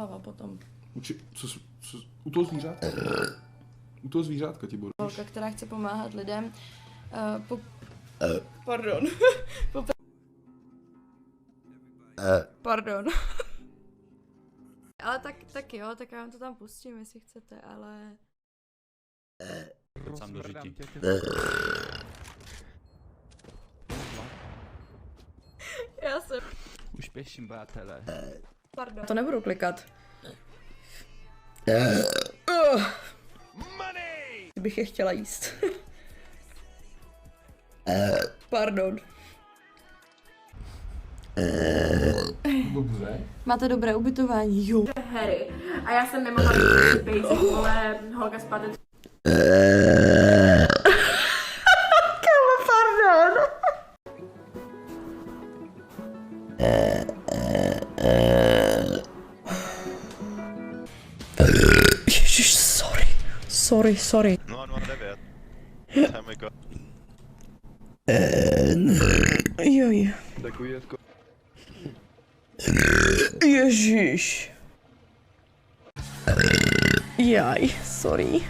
hlava potom. U toho zvířátka? U toho zvířátka ti budu. Holka, která chce pomáhat lidem. Pardon. Pardon. Ale tak jo, tak já vám to tam pustím, jestli chcete, ale... Sám do žití. Já jsem... Už pěším, bátele. Pardon. To nebudu klikat. Bych je chtěla jíst. Pardon. Dobře. Máte dobré ubytování? Jo. Harry. A já jsem nemohla být basic, vole, holka zpátky. Pardon. Ježiš, sorry. 009. Tam jako. Joj. Takový jako. Ježiš. Jaj, sorry.